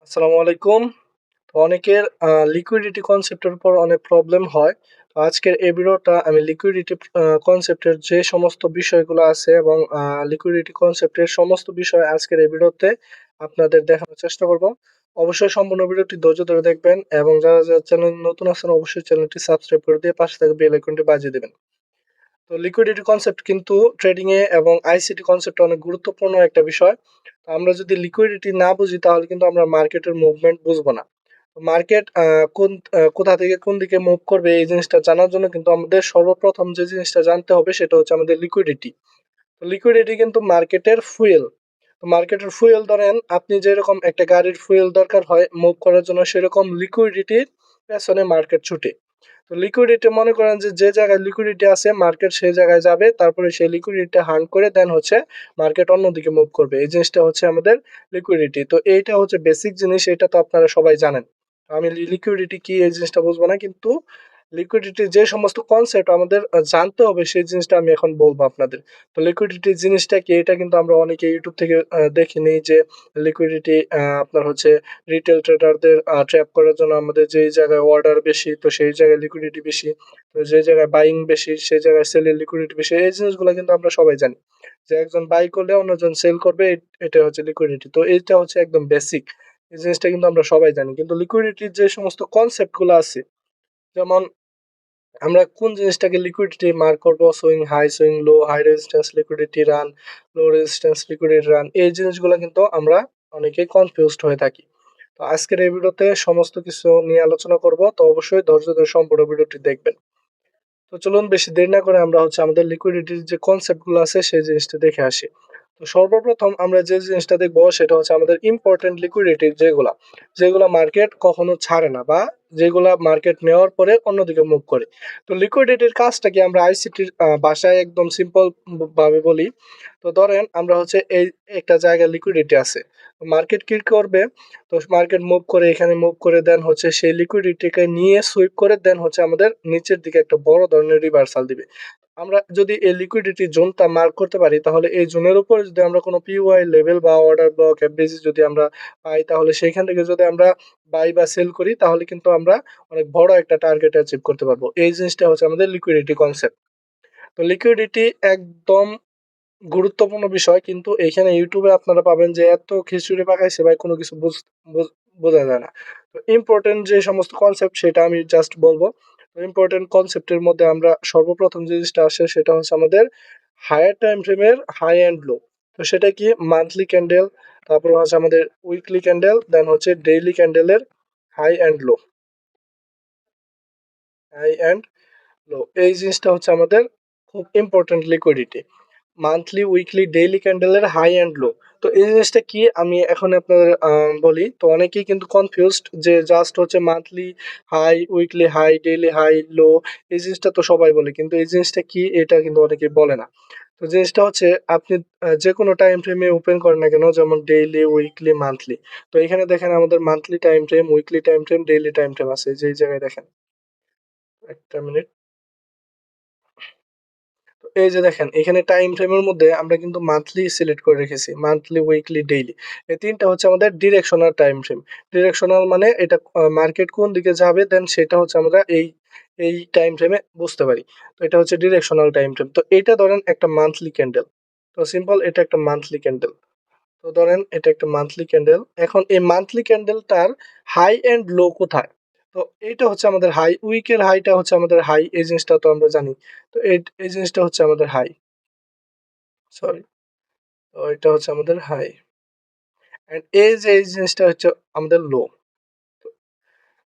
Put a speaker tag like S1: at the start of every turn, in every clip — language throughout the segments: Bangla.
S1: আসসালামু আলাইকুম। তো অনেকের লিকুইডিটি কনসেপ্টের উপর অনেক প্রবলেম হয়। তো আজকের এই ভিডিওটা আমি লিকুইডিটি কনসেপ্টের যে সমস্ত বিষয়গুলো আছে এবং লিকুইডিটি কনসেপ্টের সমস্ত বিষয় আজকের এই ভিডিওতে আপনাদের দেখানোর চেষ্টা করব। অবশ্যই সম্পূর্ণ ভিডিওটি ধৈর্য ধরে দেখবেন এবং যারা চ্যানেল নতুন আছেন অবশ্যই চ্যানেলটি সাবস্ক্রাইব করে দিয়ে পাশে থাকা বেল আইকনটি বাজিয়ে দিবেন। তো লিকুইডিটি কনসেপ্ট কিন্তু ট্রেডিং এ এবং আইসিটি কনসেপ্ট অনেক গুরুত্বপূর্ণ একটা বিষয়। তো আমরা যদি লিকুইডিটি না বুঝি তাহলে কিন্তু আমরা মার্কেটের মুভমেন্ট বুঝবো না। মার্কেট কোথা থেকে কোন দিকে মুভ করবে এই জিনিসটা জানার জন্য কিন্তু আমাদের সর্বপ্রথম যে জিনিসটা জানতে হবে সেটা হচ্ছে আমাদের লিকুইডিটি। লিকুইডিটি কিন্তু মার্কেটের ফুয়েল। তো মার্কেটের ফুয়েল ধরেন আপনি যেরকম একটা গাড়ির ফুয়েল দরকার হয় মুভ করার জন্য সেরকম লিকুইডিটির পেছনে মার্কেট ছুটে। তো লিকুইডিটি মনে করেন যে জায়গায় লিকুইডিটি আছে মার্কেট সেই জায়গায় যাবে, তারপরে সেই লিকুইডিটি হান্ট করে দেন হচ্ছে মার্কেট অন্যদিকে মুভ করবে। এই জিনিসটা হচ্ছে আমাদের লিকুইডিটি। তো এইটা হচ্ছে বেসিক জিনিস, এটা তো আপনারা সবাই জানেন। আমি লিকুইডিটি কি এই জিনিসটা বুঝবো না, কিন্তু লিকুইডিটির যে সমস্ত কনসেপ্ট আমাদের জানতে হবে সেই জিনিসটা আমি এখন বলবো আপনাদের। তো লিকুইডিটি জিনিসটা কি এটা কিন্তু আমরা অনেকে ইউটিউব থেকে দেখে নিই যে লিকুইডিটি আপনার হচ্ছে রিটেল ট্রেডারদের ট্র্যাপ করার জন্য আমাদের যেই জায়গায় অর্ডার বেশি তো সেই জায়গায় লিকুইডিটি বেশি, তো যে জায়গায় বাইং বেশি সেই জায়গায় সেলের লিকুইডিটি বেশি। এই জিনিসগুলো কিন্তু আমরা সবাই জানি যে একজন বাই করলে অন্যজন সেল করবে, এটা হচ্ছে লিকুইডিটি। তো এইটা হচ্ছে একদম বেসিক, এই জিনিসটা কিন্তু আমরা সবাই জানি। কিন্তু লিকুইডিটির যে সমস্ত কনসেপ্ট গুলো আছে, যেমন আমরা কোন জিনিসটাকে লিকুইডিটি মার্ক করবো, swing high swing low, high resistance liquidity run, low resistance liquidity run, এই জিনিসগুলো কিন্তু আমরা অনেকেই কনফিউজড হয়ে থাকি। তো আজকের এই ভিডিওতে সমস্ত কিছু নিয়ে আলোচনা করব, তো অবশ্যই ধৈর্য ধরে সম্পূর্ণ ভিডিওটি দেখবেন। তো চলুন বেশি দেরি না করে আমরা হচ্ছে আমাদের লিকুইডিটির যে কনসেপ্ট গুলো আছে সেই জিনিসটা দেখে আসি। তো সর্বপ্রথম আমরা যে জিনিসটা দেখবো সেটা হচ্ছে আমাদের ইম্পর্টেন্ট লিকুইডিটি, যেগুলা যেগুলা মার্কেট কখনো ছাড়ে না বা যেগুলা মার্কেট নেওয়ার পরে অন্যদিকে মুভ করে। তো লিকুইডিটির কাজটা কি আমরা আইসিটির ভাষায় একদম সিম্পল ভাবে বলি। তো ধরেন আমরা হচ্ছে এই একটা জায়গায় লিকুইডিটি আছে, মার্কেট কি করবে, তো মার্কেট মুভ করে এখানে মুভ করে দেন হচ্ছে সেই লিকুইডিটিকে নিয়ে সুইপ করে দেন হচ্ছে আমাদের নিচের দিকে একটা বড় ধরনের রিভার্সাল দিবে। আমরা যদি এই লিকুইডিটি জোনটা মার্ক করতে পারি তাহলে এই জোনের উপরে যদি আমরা কোনো পিওয়াই লেভেল বা অর্ডার ব্লক এফবিসি যদি আমরা পাই তাহলে সেইখান থেকে যদি আমরা বাই বা সেল করি তাহলে কিন্তু আমরা অনেক বড় একটা টার্গেট অ্যাচিভ করতে পারবো। এই জিনিসটা হচ্ছে আমাদের লিকুইডিটি কনসেপ্ট। তো লিকুইডিটি একদম গুরুত্বপূর্ণ বিষয়, কিন্তু এইখানে ইউটিউবে আপনারা পাবেন যে এত খিচুড়ি পাকাইছে ভাই কোনো কিছু বোঝা যায় না। তো ইম্পর্টেন্ট যে সমস্ত কনসেপ্ট সেটা আমি জাস্ট বলবো। তো ইম্পর্টেন্ট কনসেপ্টের মধ্যে আমরা সর্বপ্রথম যে জিনিসটা আসে সেটা হচ্ছে আমাদের হায়ার টাইম ফ্রেমের হাই অ্যান্ড লো। তো সেটা কি মান্থলি ক্যান্ডেল, তারপর হচ্ছে আমাদের উইকলি ক্যান্ডেল, দেন হচ্ছে ডেইলি ক্যান্ডেলের high and low, high and low. এই জিনিসটা হচ্ছে আমাদের খুব important liquidity, monthly weekly daily ক্যান্ডেলের হাই অ্যান্ড লো। তো এই জিনিসটা কি আমি এখন আপনাদের বলি। তো অনেকেই কিন্তু কনফিউজড যে জাস্ট হচ্ছে monthly high, weekly high, daily high low, এই জিনিসটা তো সবাই বলে, কিন্তু এই জিনিসটা কি এটা কিন্তু অনেকেই বলে না। তো জিনিসটা হচ্ছে আপনি যে কোনো টাইম ফ্রেমে ওপেন করেন না কেন, যেমন ডেইলি উইকলি মান্থলি, তো এখানে দেখেন আমাদের monthly time frame, weekly time frame, daily time frame আছে যে এই জায়গায় দেখেন। একটা মিনিট। এই যে দেখেন এখানে টাইম ফ্রেমের মধ্যে আমরা কিন্তু মান্থলি সিলেক্ট করে রেখেছি, মান্থলি উইকলি ডেইলি, এই তিনটা হচ্ছে আমাদের ডিরেকশনাল টাইম ফ্রেম। ডিরেকশনাল মানে এটা মার্কেট কোন দিকে যাবে দেন সেটা হচ্ছে আমরা এই এই টাইম ফ্রেমে বুঝতে পারি। তো এটা হচ্ছে ডিরেকশনাল টাইম ফ্রেম। তো এটা ধরেন একটা মান্থলি ক্যান্ডেল, তো সিম্পল এটা একটা মান্থলি ক্যান্ডেল। তো ধরেন এটা একটা মান্থলি ক্যান্ডেল, এখন এই মান্থলি ক্যান্ডেলটার হাই এন্ড লো কোথায়, তো এইটা হচ্ছে আমাদের হাই, উইকের হাইটা হচ্ছে আমাদের হাই, এই জিনিসটা তো আমরা জানি। তো এই জিনিসটা হচ্ছে আমাদের হাই, সরি, তো এটা হচ্ছে আমাদের হাই, এন্ড এই যে এই জিনিসটা হচ্ছে আমাদের লো।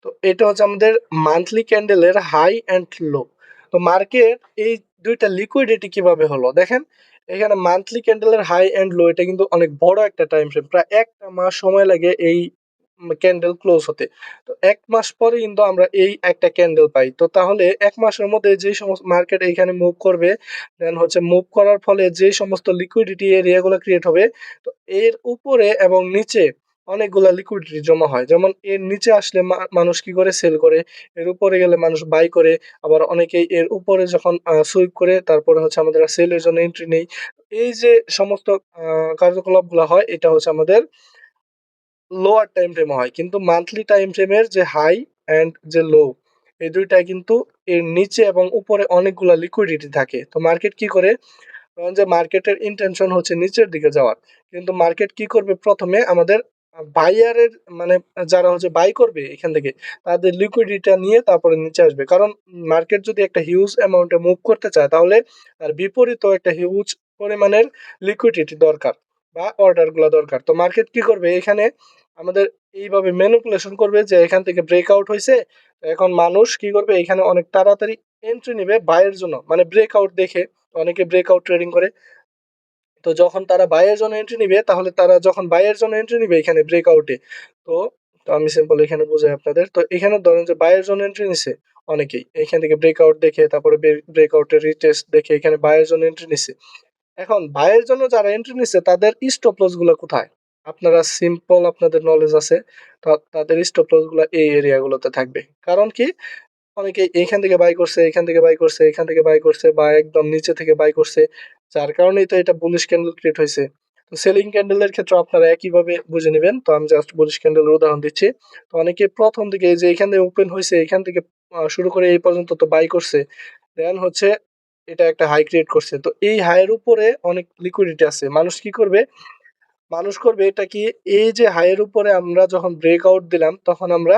S1: তো এটা হচ্ছে আমাদের মান্থলি ক্যান্ডেলের হাই এন্ড লো। তো মার্কেট এই দুইটা লিকুইডিটি কিভাবে হলো দেখেন, এখানে মান্থলি ক্যান্ডেলের হাই এন্ড লো এটা কিন্তু অনেক বড় একটা টাইম ফ্রেম, প্রায় একটা মাস সময় লাগে এই ক্যান্ডেল ক্লোজ হতে। তো এক মাস পরে কিন্তু আমরা এই একটা ক্যান্ডেল পাই। তো তাহলে এক মাসের মধ্যে যে সমস্ত মার্কেট এইখানে মুভ করবে, দেন হচ্ছে মুভ করার ফলে যে সমস্ত লিকুইডিটি এরিয়াগুলো ক্রিয়েট হবে, তো এর উপরে এবং নিচে অনেকগুলা লিকুইডিটি জমা হয়। যেমন এর নিচে আসলে মানুষ কি করে সেল করে, এর উপরে গেলে মানুষ বাই করে, আবার অনেকেই এর উপরে যখন সুইপ করে তারপরে হচ্ছে আমাদের সেলের জন্য এন্ট্রি নেই। এই যে সমস্ত কার্যকলাপগুলো হয় এটা হচ্ছে আমাদের লোয়ার টাইম ফ্রেমে হয়, কিন্তু মান্থলি টাইম ফ্রেমের যে হাই এন্ড যে লো, এই দুইটাই কিন্তু এর নিচে এবং উপরে অনেকগুলা লিকুইডিটি থাকে। তো মার্কেট কি করে, ধরেন যে মার্কেটের ইন্টেনশন হচ্ছে নিচের দিকে যাওয়ার, কিন্তু মার্কেট কি করবে, প্রথমে আমাদের বাইয়ারের মানে যারা হচ্ছে বাই করবে এখান থেকে, তাদের লিকুইডিটি নিয়ে তারপরে নিচে আসবে। কারণ মার্কেট যদি একটা হিউজ অ্যামাউন্টে মুভ করতে চায়, তাহলে তার বিপরীত একটা হিউজ পরিমাণের লিকুইডিটি দরকার বা অর্ডার গুলা দরকার। তো মার্কেট কি করবে, এখানে আমাদের এইভাবে ম্যানিপুলেশন করবে যে এখান থেকে ব্রেকআউট হয়েছে, এখন মানুষ কি করবে, এখানে অনেক তাড়াতাড়ি এন্ট্রি নিবে বাইয়ের জন্য, মানে ব্রেকআউট দেখে অনেকে ব্রেকআউট ট্রেডিং করে। তো যখন তারা বাইয়ের জন্য এন্ট্রি নিবে, তাহলে তারা যখন বাইয়ের জন্য এন্ট্রি নিবে এখানে ব্রেকআউটে, তো তো আমি সিম্পল এখানে বুঝাই আপনাদের। তো এখানে ধরেন যে বাইয়ের জন্য এন্ট্রি নিছে অনেকেই, এখান থেকে ব্রেকআউট দেখে তারপরে ব্রেকআউটের রিটেস্ট দেখে এখানে বাইয়ের জন্য এন্ট্রি নিছে। এখন বাইয়ের জন্য যারা এন্ট্রি নিছে তাদের স্টপ লস গুলো কোথায়, আপনারা সিম্পল আপনাদের নলেজ আছে, তাদের স্টপ লস গুলো এই এরিয়া গুলোতে থাকবে। কারণ কি, অনেকে এইখান থেকে বাই করছে, এখান থেকে বাই করছে, এখান থেকে বাই করছে, বা একদম নিচে থেকে বাই করছে, যার কারণেই তো এটা বুলিশ ক্যান্ডেল ক্রিয়েট হয়েছে। তো সেলিং ক্যান্ডেলের ক্ষেত্রে আপনারা একইভাবে বুঝে নেবেন। তো আমি জাস্ট বুলিশ ক্যান্ডেলের উদাহরণ দিচ্ছি। তো অনেকে প্রথম দিকে এই যে এখান থেকে ওপেন হয়েছে, এখান থেকে শুরু করে এই পর্যন্ত তো বাই করছে, দেন হচ্ছে এটা একটা হাই ক্রিয়েট করছে। তো এই হাইয়ের উপরে অনেক লিকুইডিটি আছে, মানুষ কি করবে, মানুষ করবে এটা কি, এই যে হাইয়ের উপরে আমরা যখন ব্রেকআউট দিলাম, তখন আমরা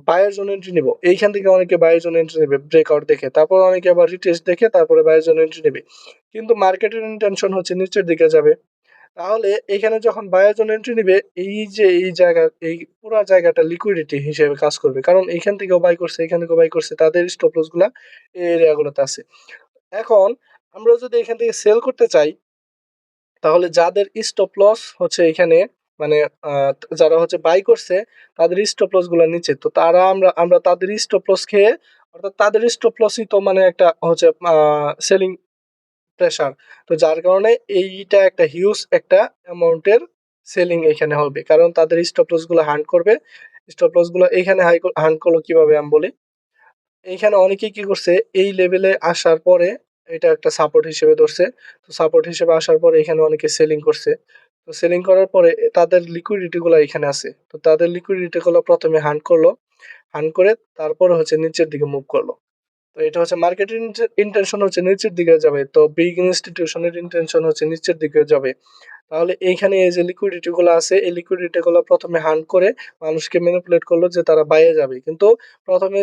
S1: বায়ের জন্য এন্ট্রি নিব, এইখান থেকে অনেকে বায়ের জন্য এন্ট্রি নেবে ব্রেকআউট দেখে, তারপর অনেকে আবার রিটেস্ট দেখে তারপরে বায়ের জন্য এন্ট্রি নেবে। কিন্তু মার্কেটের ইন্টেনশন হচ্ছে নিচের দিকে যাবে, তাহলে এখানে যখন বায়ের জন্য এন্ট্রি নিবে, এই যে এই জায়গা, এই পুরা জায়গাটা লিকুইডিটি হিসেবে কাজ করবে, কারণ এইখান থেকেও বাই করছে, এখান থেকেও বাই করছে, তাদের স্টপ লস গুলা এই এরিয়া গুলোতে আছে। এখন আমরা যদি এখান থেকে সেল করতে চাই, তাহলে যাদের স্টপ লস হচ্ছে এখানে, মানে আহ, যারা হচ্ছে বাই করছে, তাদের স্টপ লস গুলা নিচে, তো তারা আমরা তাদের স্টপ লস খেয়ে, অর্থাৎ তাদের স্টপ লসই তো মানে একটা হচ্ছে সেলিং প্রেসার। তো যার কারণে এইটা একটা হিউজ একটা অ্যামাউন্টের সেলিং এখানে হবে, কারণ তাদের স্টপ লস গুলো হান্ট করবে। স্টপ লস গুলো এখানে হান্ট করলো কিভাবে আমি বলি। এইখানে অনেকে কি করছে, এই লেভেলে আসার পরে এটা একটা সাপোর্ট হিসেবে ধরছে। তো সাপোর্ট হিসেবে আসার পরে এখানে অনেকে সেলিং করছে। তো সেলিং করার পরে তাদের লিকুইডিটি গুলো এখানে আছে, তো তাদের লিকুইডিটি গুলো প্রথমে হান্ট করলো, হান্ট করে তারপরে হচ্ছে নিচের দিকে মুভ করলো। তো এটা হচ্ছে মার্কেটের ইন্টেনশন হচ্ছে নিচের দিকে যাবে, তো বিগ ইনস্টিটিউশনের ইন্টেনশন হচ্ছে নিচের দিকে যাবে। তাহলে এইখানে এই যে লিকুইডিটি গুলো আছে, এই লিকুইডিটি গুলো প্রথমে হান্ট করে মানুষকে ম্যানিপুলেট করলো যে তারা বাইরে যাবে, কিন্তু প্রথমে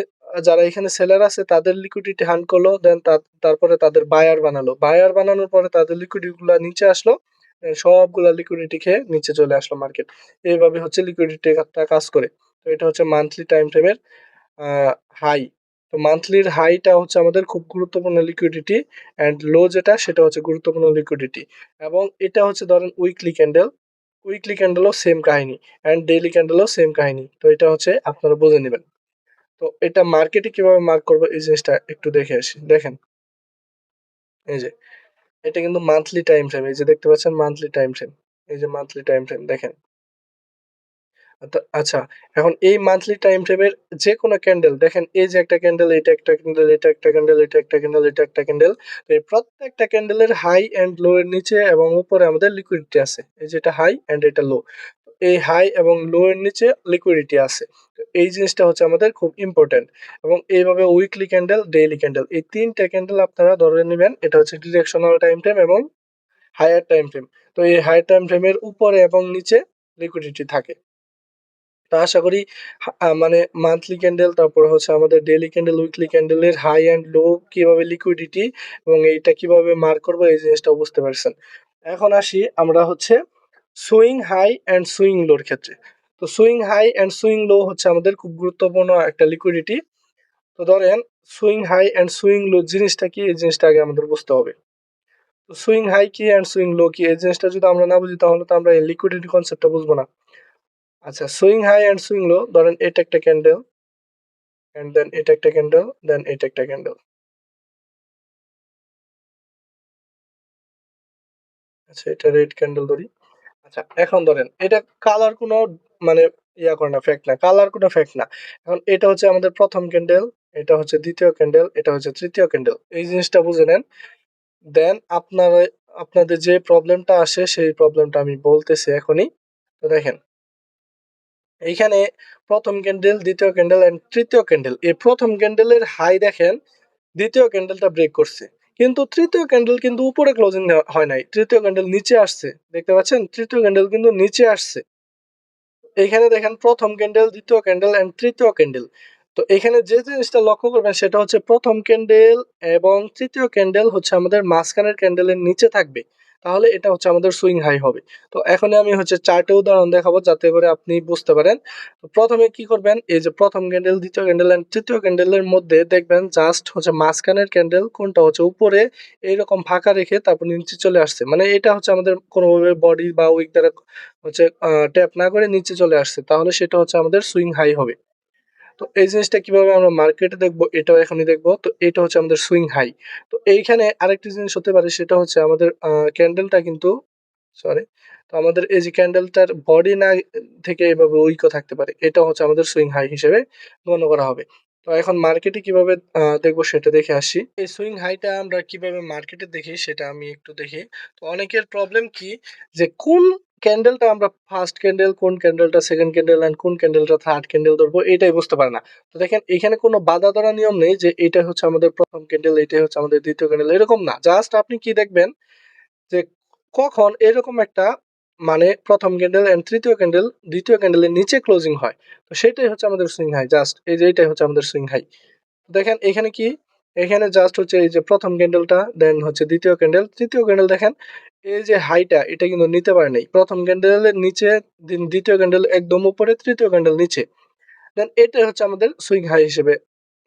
S1: যারা এখানে সেলার আছে তাদের লিকুইডিটি হান্ট করলো, দেন তারপরে তাদের বায়ার বানালো, বায়ার বানানোর পরে তাদের লিকুইডিটি গুলা নিচে আসলো, সবগুলা লিকুইডিটি খেয়ে নিচে চলে আসলো মার্কেট। এইভাবে হচ্ছে লিকুইডিটি কাজ করে। তো এটা হচ্ছে মান্থলি টাইম ফ্রেমের হাই। তো মান্থলির হাইটা হচ্ছে আমাদের খুব গুরুত্বপূর্ণ লিকুইডিটি, এন্ড লো যেটা সেটা হচ্ছে গুরুত্বপূর্ণ লিকুইডিটি। এবং এটা হচ্ছে ধরেন উইকলি ক্যান্ডেল, উইকলি ক্যান্ডেলও সেম কাহিনী, এন্ড ডেইলি ক্যান্ডেলও সেম কাহিনী। তো এটা হচ্ছে আপনারা বুঝে নেবেন। তো এটা মার্কেটে কিভাবে মার্ক করবো এই জিনিসটা একটু দেখে আসি। দেখেন, এই যে এটা কিন্তু মান্থলি টাইম ফ্রেম, এই যে দেখতে পাচ্ছেন মান্থলি টাইম ফ্রেম, এই যে মান্থলি টাইম ফ্রেম দেখেন। আচ্ছা, এখন এই মান্থলি টাইম ফ্রেমের যে কোনো ক্যান্ডেল দেখেন, এই যে একটা ক্যান্ডেল, এটা একটা ক্যান্ডেল, এটা একটা ক্যান্ডেল, এটা একটা ক্যান্ডেল, এটা একটা ক্যান্ডেল। তো এই প্রত্যেকটা ক্যান্ডেলের হাই এন্ড লো এর নিচে এবং উপরে আমাদের লিকুইডিটি আছে, এই যেটা হাই এন্ড এটা লো। এই হাই এবং লো এর নিচে লিকুইডিটি আছে। তো এই জিনিসটা হচ্ছে আমাদের খুব ইম্পর্টেন্ট। এবং এইভাবে উইকলি ক্যান্ডেল, ডেইলি ক্যান্ডেল, এই তিনটা ক্যান্ডেল আপনারা ধরে নেবেন, এটা হচ্ছে ডিরেকশনাল টাইম ফ্রেম এবং হায়ার টাইম ফ্রেম। তো এই হায়ার টাইম ফ্রেমের উপরে এবং নিচে লিকুইডিটি থাকে। তো আশা করি মানে মান্থলি ক্যান্ডেল, তারপর হচ্ছে আমাদের ডেইলি ক্যান্ডেল, উইকলি ক্যান্ডেলের হাই এন্ড লো, কিভাবে লিকুইডিটি এবং এইটা কিভাবে মার্ক করবো এই জিনিসটা বুঝতে পারছেন। এখন আসি আমরা হচ্ছে সুইং হাই এন্ড সুইং লোর ক্ষেত্রে। তো swing high and swing low হচ্ছে আমাদের খুব গুরুত্বপূর্ণ একটা লিকুইডিটি। তো ধরেন swing high and swing low জিনিসটা কি, এই জিনিসটা আগে আমাদের বুঝতে হবে। তো সুইং হাই কি এন্ড সুইং লো কি, এই জিনিসটা যদি আমরা না বুঝি, তাহলে তো আমরা এই লিকুইডিটি কনসেপ্টটা বুঝবো না। আচ্ছা, swing high and swing low, ধরেন এটা একটা ক্যান্ডেল, এন্ড দেন এটা একটা ক্যান্ডেল, দেন এটা একটা ক্যান্ডেল। আচ্ছা, এটা রেড ক্যান্ডেল ধরি। আচ্ছা, এখন ধরেন এটা কালার কোনো মানে ইয়া করে না, ফ্যাক্ট না, কালার কোনো ফ্যাক্ট না। এখন এটা হচ্ছে আমাদের প্রথম ক্যান্ডেল, এটা হচ্ছে দ্বিতীয় ক্যান্ডেল, এটা হচ্ছে তৃতীয় ক্যান্ডেল, এই জিনিসটা বুঝে নেন। দেন আপনাদের যে প্রবলেমটা আসে সেই প্রবলেমটা আমি বলতেছি এখনই। তো দেখেন, এইখানে প্রথম ক্যান্ডেল, দ্বিতীয় ক্যান্ডেল এন্ড তৃতীয় ক্যান্ডেল। এই প্রথম ক্যান্ডেলের হাই দেখেন, দ্বিতীয় ক্যান্ডেলটা ব্রেক করছে। কিন্তু তৃতীয় ক্যান্ডেল কিন্তু উপরে ক্লোজিং হয় নাই। তৃতীয় ক্যান্ডেল নিচে আসছে। দেখতে পাচ্ছেন? তৃতীয় ক্যান্ডেল কিন্তু নিচে আসছে। এইখানে দেখেন প্রথম ক্যান্ডেল, দ্বিতীয় ক্যান্ডেল এন্ড তৃতীয় ক্যান্ডেল। তো এখানে যে জিনিসটা লক্ষ্য করবেন সেটা হচ্ছে প্রথম ক্যান্ডেল এবং তৃতীয় ক্যান্ডেল হচ্ছে আমাদের মাঝখানের ক্যান্ডেলের নিচে থাকবে। তাহলে এটা হচ্ছে আমাদের সুইং হাই হবে। তো এখন আমি হচ্ছে চার্টে উদাহরণ দেখাবো যাতে করে আপনি বুঝতে পারেন। তো প্রথমে কি করবেন, এই যে প্রথম ক্যান্ডেল, দ্বিতীয় ক্যান্ডেল এন্ড তৃতীয় ক্যান্ডেলের মধ্যে দেখবেন জাস্ট হচ্ছে মাঝখানের ক্যান্ডেল কোনটা হচ্ছে উপরে এইরকম ফাঁকা রেখে তারপর নিচে চলে আসছে। মানে এটা হচ্ছে আমাদের কোনোভাবে বডি বা উইক দ্বারা হচ্ছে ট্যাপ না করে নিচে চলে আসছে। তাহলে সেটা হচ্ছে আমাদের সুইং হাই হবে। তো এই জিনিসটা কিভাবে আমরা মার্কেটে দেখবো এটাও এখনই দেখবো। তো এটা হচ্ছে আমাদের সুইং হাই। তো এইখানে আরেকটি জিনিস হতে পারে সেটা হচ্ছে আমাদের ক্যান্ডেলটা কিন্তু সরি। তো আমাদের এই যে ক্যান্ডেলটার বডি না থেকে এভাবে উইকও থাকতে পারে। এটা হচ্ছে আমাদের সুইং হাই হিসেবে গণ্য করা হবে। তো এখন মার্কেটে কিভাবে দেখবো সেটা দেখে আসি। এই সুইং হাইটা আমরা কিভাবে মার্কেটে দেখি সেটা আমি একটু দেখি। তো অনেকের প্রবলেম কি যে কোন ক্যান্ডেলটা আমরা ফার্স্ট ক্যান্ডেল, কোন ক্যান্ডেলটা সেকেন্ড ক্যান্ডেল এন্ড কোন ক্যান্ডেলটা থার্ড ক্যান্ডেল ধরবো এটাই বুঝতে পারে না। তো দেখেন এখানে কোনো বাঁধা ধরা নিয়ম নেই যে এটা হচ্ছে আমাদের প্রথম ক্যান্ডেল, এটাই হচ্ছে আমাদের দ্বিতীয় ক্যান্ডেল, এরকম না। জাস্ট আপনি কি দেখবেন যে কখন এরকম একটা মানে প্রথম ক্যান্ডেল এন্ড তৃতীয় ক্যান্ডেল দ্বিতীয় ক্যান্ডেলের নিচে ক্লোজিং হয়। তো সেটাই হচ্ছে আমাদের সুইং হাই। জাস্ট এই যে এটাই হচ্ছে আমাদের সুইং হাই। দেখেন এখানে কি, এখানে জাস্ট হচ্ছে এই যে প্রথম ক্যান্ডেলটা, দেন হচ্ছে দ্বিতীয় ক্যান্ডেল, তৃতীয় ক্যান্ডেল দেখেন এই যে হাইটা এটা কিন্তু নিতে পারে নাই। প্রথম ক্যান্ডেলের নিচে, দ্বিতীয় ক্যান্ডেল একদম উপরে, তৃতীয় ক্যান্ডেল নিচে। দেন এটা হচ্ছে আমাদের সুইং হাই হিসেবে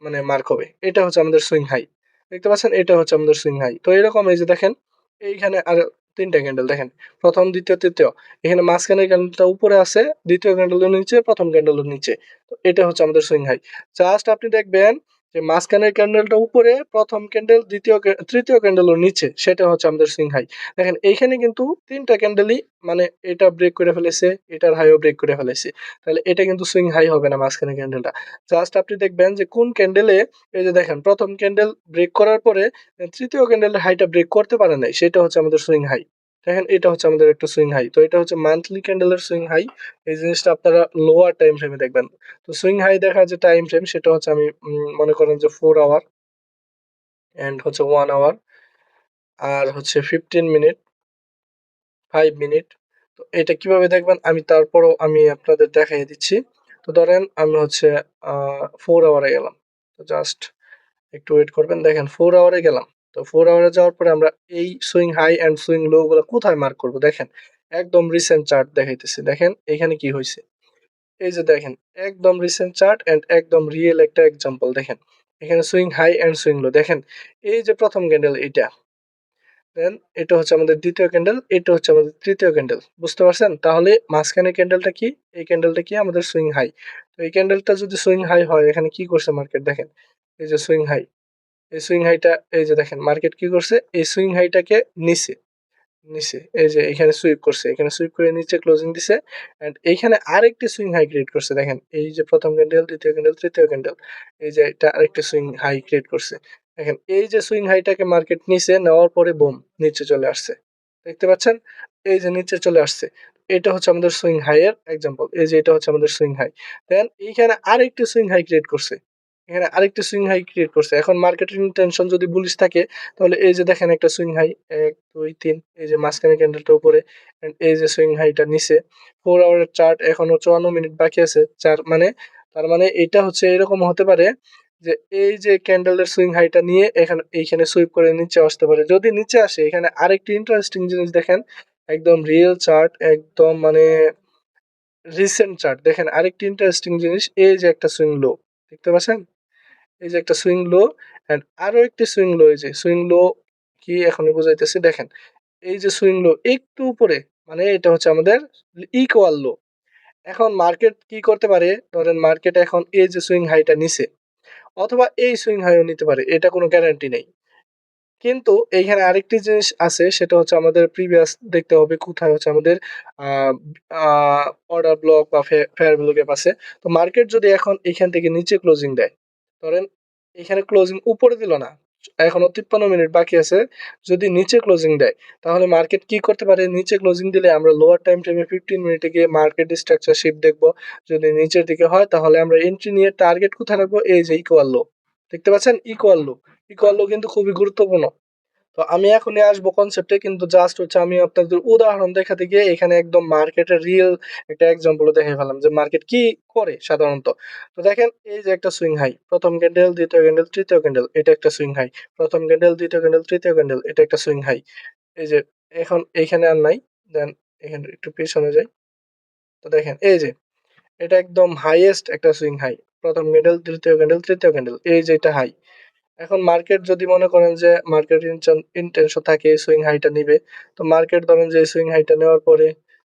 S1: মানে মার্ক হবে। এটা হচ্ছে আমাদের সুইং হাই। দেখতে পাচ্ছেন? এটা হচ্ছে আমাদের সুইং হাই। তো এরকম এই যে দেখেন এইখানে আর ৩ টা ক্যান্ডেল দেখেন। প্রথম, দ্বিতীয়, তৃতীয়। এখানে মাঝখানের ক্যান্ডেলটা উপরে আছে, দ্বিতীয় ক্যান্ডেলের নিচে, প্রথম ক্যান্ডেলের নিচে। তো এটা হচ্ছে আমাদের সুইং হাই। জাস্ট আপনি দেখবেন যে মাঝখানের ক্যান্ডেলটা উপরে, প্রথম ক্যান্ডেল, তৃতীয় ক্যান্ডেলও নিচে। সেটা হচ্ছে আমাদের সুইং হাই। দেখেন এইখানে কিন্তু ৩ টা ক্যান্ডেলই মানে এটা ব্রেক করে ফেলেছে, এটার হাইও ব্রেক করে ফেলেছে। তাহলে এটা কিন্তু সুইং হাই হবে না মাঝখানের ক্যান্ডেলটা। জাস্ট আপনি দেখবেন যে কোন ক্যান্ডেলে এই যে দেখেন প্রথম ক্যান্ডেল ব্রেক করার পরে তৃতীয় ক্যান্ডেলের হাইটা ব্রেক করতে পারে নাই। সেটা হচ্ছে আমাদের সুইং হাই। দেখেন এটা হচ্ছে আমাদের একটা সুইং হাই। তো এটা হচ্ছে মান্থলি ক্যান্ডেলের সুইং হাই। এই জিনিসটা আপনারা লোয়ার টাইম ফ্রেমে দেখবেন। তো সুইং হাই দেখার যে টাইম ফ্রেম সেটা হচ্ছে আমি মনে করেন যে 4 আওয়ার এন্ড হচ্ছে 1 আওয়ার আর হচ্ছে 15 মিনিট, 5 মিনিট। তো এটা কিভাবে দেখবেন আমি তারপরও আমি আপনাদের দেখাইয়ে দিচ্ছি। তো ধরেন আমি হচ্ছে 4 আওয়ারে গেলাম। তো জাস্ট একটু ওয়েট করবেন। দেখেন 4 আওয়ারে গেলাম। তো 4 আওয়ারে যাওয়ার পরে আমরা এই swing high and swing low গুলা কোথায় মার্ক করব দেখেন। একদম রিসেন্ট চার্ট দেখাইতেছি। দেখেন এখানে কি হইছে। এই যে দেখেন একদম রিসেন্ট চার্ট এন্ড একদম রিয়েল একটা এক্সাম্পল দেখেন। এখানে swing high and swing low দেখেন। এই যে প্রথম ক্যান্ডেল এটা, দেন এটা হচ্ছে আমাদের দ্বিতীয় ক্যান্ডেল, এটা হচ্ছে আমাদের তৃতীয় ক্যান্ডেল। বুঝতে পারছেন? তাহলে মাঝখানের ক্যান্ডেলটা কি? এই ক্যান্ডেলটা কি? আমাদের সুইং হাই। তো এই ক্যান্ডেলটা যদি সুইং হাই হয় এখানে কি করছে মার্কেট দেখেন। এই যে সুইং হাই। এই সুইং হাইটা এই যে দেখেন মার্কেট কি করছে? এই সুইং হাইটাকে নিছে। নিচে এই যে এখানে সুইপ করছে, এখানে সুইপ করে নিচে ক্লোজিং দিছে এন্ড এইখানে আরেকটি সুইং হাই ক্রিয়েট করছে দেখেন। এই যে প্রথম ক্যান্ডেল, দ্বিতীয় ক্যান্ডেল, তৃতীয় ক্যান্ডেল, এই যে এটা আরেকটা সুইং হাই ক্রিয়েট করছে। দেখেন এই যে সুইং হাইটাকে মার্কেট নিচে নেওয়ার পরে বুম নিচে চলে আসছে। দেখতে পাচ্ছেন? এই যে নিচে চলে আসছে। এটা হচ্ছে আমাদের সুইং হাই এর এক্সাম্পল। এই যে এটা হচ্ছে আমাদের সুইং হাই। দেন এইখানে আরেকটি সুইং হাই ক্রিয়েট করছে। এখানে আরেকটি সুইং হাই ক্রিয়েট করছে। এখন মার্কেটের ইনটেনশন যদি বুলিশ থাকে তাহলে এই যে দেখেন একটা সুইং হাই ১, ২, ৩ এই যে মাঝখানে ক্যান্ডেলটা উপরে এন্ড এই যে সুইং হাইটা নিচে। 4 আওয়ারের চার্ট এখনো ৫৪ মিনিট বাকি আছে। মানে তার মানে এটা হচ্ছে এরকম হতে পারে যে এই যে ক্যান্ডেলের সুইং হাইটা নিয়ে এইখানে সুইপ করে নিচে আসতে পারে। যদি নিচে আসে এখানে আরেকটি ইন্টারেস্টিং জিনিস দেখেন, একদম রিয়েল চার্ট, একদম মানে রিসেন্ট চার্ট। দেখেন আরেকটি ইন্টারেস্টিং জিনিস এই যে একটা সুইং লো। দেখতে পাচ্ছেন? এই যে একটা সুইং লো এন্ড আরো একটি সুইং লো, এই যে সুইং লো কি এখনই বুঝাইতেছি দেখেন। এই যে সুইং লো একটু উপরে মানে এটা হচ্ছে আমাদের ইকুয়াল লো। এখন মার্কেট কি করতে পারে? ধরেন মার্কেট এখন এই যে সুইং হাইটা নিছে অথবা এই সুইং হাইও নিতে পারে। এটা কোনো গ্যারান্টি নেই। কিন্তু এইখানে আরেকটি জিনিস আছে সেটা হচ্ছে আমাদের প্রিভিয়াস দেখতে হবে কোথায় হচ্ছে আমাদের আ আ অর্ডার ব্লক বা ফেয়ার ভ্যালু গ্যাপ আছে। তো মার্কেট যদি এখন এখান থেকে নিচে ক্লোজিং দেয়, ধরেন এখানে ক্লোজিং উপরে দিল না। এখনো 53 মিনিট বাকি আছে। যদি নিচে ক্লোজিং দেয় তাহলে মার্কেট কি করতে পারে, নিচে ক্লোজিং দিলে আমরা লোয়ার টাইম ফ্রেমে 15 মিনিটে গিয়ে মার্কেট স্ট্রাকচার শিফট দেখবো। যদি নিচের দিকে হয় তাহলে আমরা এন্ট্রি নিয়ে টার্গেট কোথায় রাখবো, এই যে ইকুয়াল লো, দেখতে পাচ্ছেন ইকুয়াল লো। ইকুয়াল লো কিন্তু খুবই গুরুত্বপূর্ণ। তো আমি এখনই আসবো কনসেপ্টে, কিন্তু জাস্ট হচ্ছে আমি আপনাদের উদাহরণ দেখাতে গিয়ে এখানে একদম মার্কেটের রিয়েল একটা এক্সাম্পল দেখে ফেলাম যে মার্কেট কি করে সাধারণত। তো দেখেন এই যে একটা সুইং হাই, প্রথম ক্যান্ডেল, দ্বিতীয় ক্যান্ডেল, তৃতীয় ক্যান্ডেল, এটা একটা সুইং হাই, প্রথম ক্যান্ডেল, দ্বিতীয় ক্যান্ডেল, তৃতীয় ক্যান্ডেল, এটা একটা সুইং হাই। এই যে এখন এইখানে আর নাই, দেন এখানে একটু পেছনে যাই। তো দেখেন এই যে এটা একদম হাইয়েস্ট একটা সুইং হাই, প্রথম ক্যান্ডেল, তৃতীয় ক্যান্ডেল, তৃতীয় ক্যান্ডেল, এই যে এটা হাই। এখন মার্কেট যদি মনে করেন যে মার্কেট ইন্টেনশন থাকে এই সুইং হাইটা নিবে, তো মার্কেট ধরেন যে সুইং হাইটা নেওয়ার পরে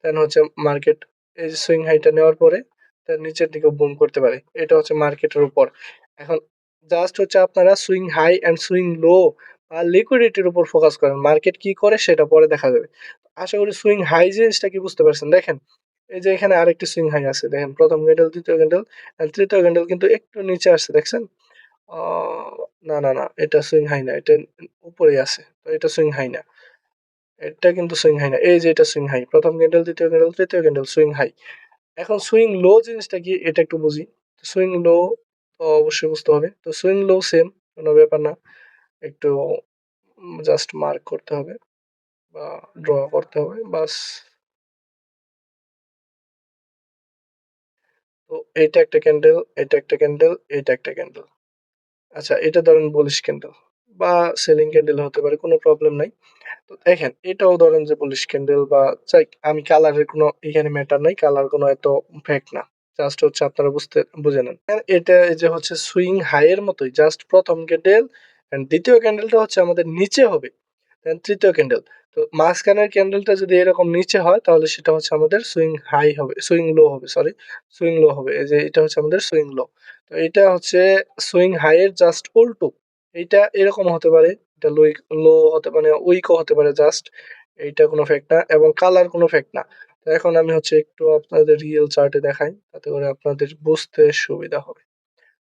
S1: দেন হচ্ছে মার্কেট এই যে সুইং হাইটা নেওয়ার পরে তার নিচের দিকে বুম করতে পারে, এটা হচ্ছে মার্কেটের উপর। এখন জাস্ট হচ্ছে আপনারা swing high and swing low আর লিকুইডিটির উপর ফোকাস করেন, মার্কেট কি করে সেটা পরে দেখা যাবে। আশা করি সুইং হাই জিনিসটা কি বুঝতে পারছেন। দেখেন এই যে এখানে আরেকটি সুইং হাই আছে, দেখেন প্রথম ক্যান্ডেল, দ্বিতীয় ক্যান্ডেল, তৃতীয় ক্যান্ডেল কিন্তু একটু নিচে আসছে, দেখছেন? না, না, না, এটা সুইং হাই না, এটা উপরেই আছে। তো এটা সুইং হাই না। এটা কিন্তু সুইং হাই না। এই যে এটা সুইং হাই। প্রথম ক্যান্ডেল, দ্বিতীয় ক্যান্ডেল, তৃতীয় ক্যান্ডেল সুইং হাই। এখন সুইং লো জিনিসটা কি এটা একটু বুঝি। সুইং লো তো অবশ্যই বুঝতে হবে। তো সুইং লো সেম, কোনো ব্যাপার না। একটু জাস্ট মার্ক করতে হবে বা ড্র করতে হবে। বাস। তো এইটা একটা ক্যান্ডেল, এটা একটা ক্যান্ডেল, এটা একটা ক্যান্ডেল। আচ্ছা, এটা ধরেন বুলিশ ক্যান্ডেল বা সেলিং ক্যান্ডেল হতে পারে, কোনো প্রবলেম নাই। তো দেখেন এটাও ধরেন যে বুলিশ ক্যান্ডেল বা চাই, আমি কালারের কোনো এখানে ম্যাটার নাই, কালার কোনো এত ফ্যাক্ট না, জাস্ট হচ্ছে আপনারা বুঝে নেন। And এটা এই যে হচ্ছে সুইং হাই এর মতোই, জাস্ট প্রথম ক্যান্ডেল এন্ড দ্বিতীয় ক্যান্ডেলটা হচ্ছে আমাদের নিচে হবে, দেন তৃতীয় ক্যান্ডেল। তো মাঝখানের ক্যান্ডেলটা যদি এরকম নিচে হয় তাহলে সেটা হচ্ছে আমাদের সুইং হাই হবে, সুইং লো হবে, সরি, সুইং লো হবে। এই যে এটা হচ্ছে আমাদের সুইং লো। তো এটা হচ্ছে সুইং হাই এর জাস্ট উল্টো। এইটা এরকম হতে পারে, এটা লো, লো হতে মানে উইকও হতে পারে, জাস্ট এইটা কোনো ফ্যাক্ট না এবং কালার কোনো ফ্যাক্ট না। তো এখন আমি হচ্ছে একটু আপনাদের রিয়েল চার্টে দেখাই, তাতে করে আপনাদের বুঝতে সুবিধা হবে।